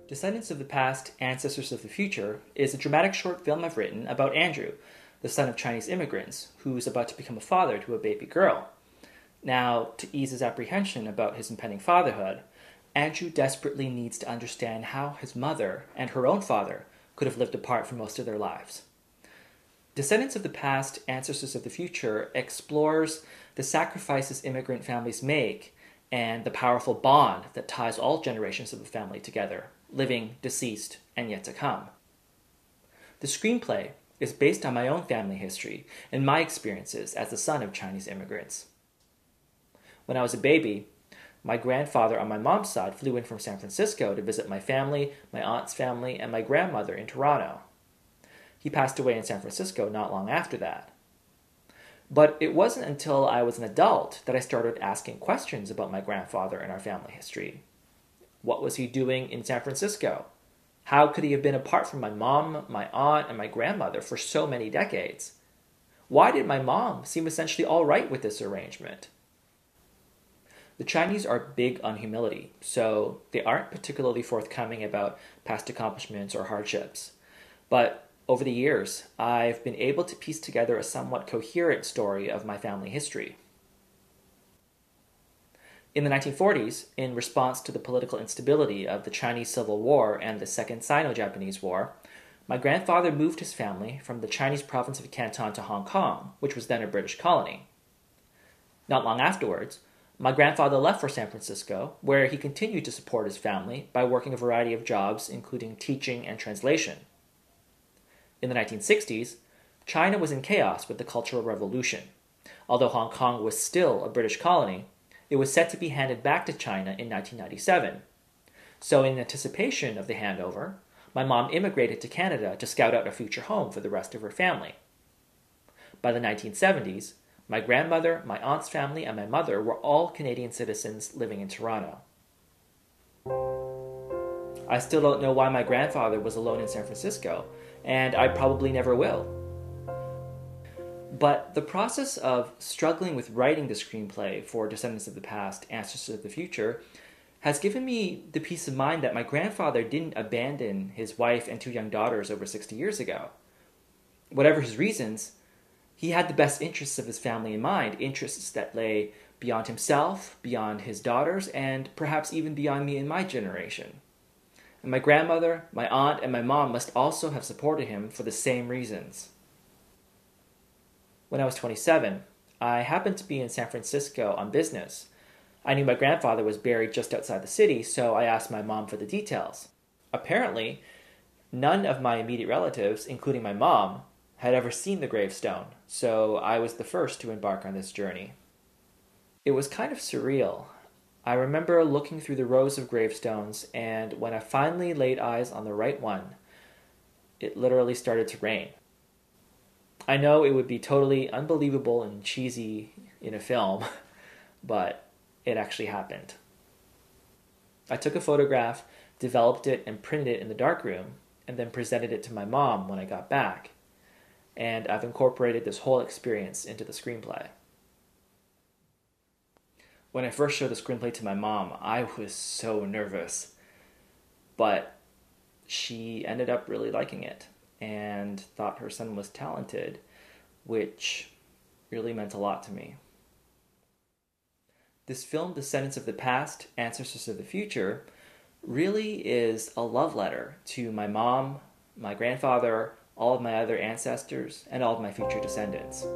Descendants of the Past, Ancestors of the Future is a dramatic short film I've written about Andrew, the son of Chinese immigrants, who's about to become a father to a baby girl. Now, to ease his apprehension about his impending fatherhood, Andrew desperately needs to understand how his mother and her own father could have lived apart for most of their lives. Descendants of the Past, Ancestors of the Future explores the sacrifices immigrant families make and the powerful bond that ties all generations of the family together, living, deceased, and yet to come. The screenplay is based on my own family history and my experiences as the son of Chinese immigrants. When I was a baby, my grandfather on my mom's side flew in from San Francisco to visit my family, my aunt's family, and my grandmother in Toronto. He passed away in San Francisco not long after that. But it wasn't until I was an adult that I started asking questions about my grandfather and our family history. What was he doing in San Francisco? How could he have been apart from my mom, my aunt, and my grandmother for so many decades? Why did my mom seem essentially all right with this arrangement? The Chinese are big on humility, so they aren't particularly forthcoming about past accomplishments or hardships. But over the years, I've been able to piece together a somewhat coherent story of my family history. In the 1940s, in response to the political instability of the Chinese Civil War and the Second Sino-Japanese War, my grandfather moved his family from the Chinese province of Canton to Hong Kong, which was then a British colony. Not long afterwards, my grandfather left for San Francisco, where he continued to support his family by working a variety of jobs, including teaching and translation. In the 1960s, China was in chaos with the Cultural Revolution. Although Hong Kong was still a British colony, it was set to be handed back to China in 1997. So in anticipation of the handover, my mom immigrated to Canada to scout out a future home for the rest of her family. By the 1970s, my grandmother, my aunt's family, and my mother were all Canadian citizens living in Toronto. I still don't know why my grandfather was alone in San Francisco, and I probably never will. But the process of struggling with writing the screenplay for Descendants of the Past, Ancestors of the Future has given me the peace of mind that my grandfather didn't abandon his wife and two young daughters over 60 years ago. Whatever his reasons, he had the best interests of his family in mind, interests that lay beyond himself, beyond his daughters, and perhaps even beyond me and my generation. And my grandmother, my aunt, and my mom must also have supported him for the same reasons. When I was 27, I happened to be in San Francisco on business. I knew my grandfather was buried just outside the city, so I asked my mom for the details. Apparently, none of my immediate relatives, including my mom, had ever seen the gravestone, so I was the first to embark on this journey. It was kind of surreal. I remember looking through the rows of gravestones, and when I finally laid eyes on the right one, it literally started to rain. I know it would be totally unbelievable and cheesy in a film, but it actually happened. I took a photograph, developed it, and printed it in the darkroom, and then presented it to my mom when I got back. And I've incorporated this whole experience into the screenplay. When I first showed the screenplay to my mom, I was so nervous. But she ended up really liking it and thought her son was talented, which really meant a lot to me. This film, Descendants of the Past, Ancestors of the Future, really is a love letter to my mom, my grandfather, all of my other ancestors, and all of my future descendants.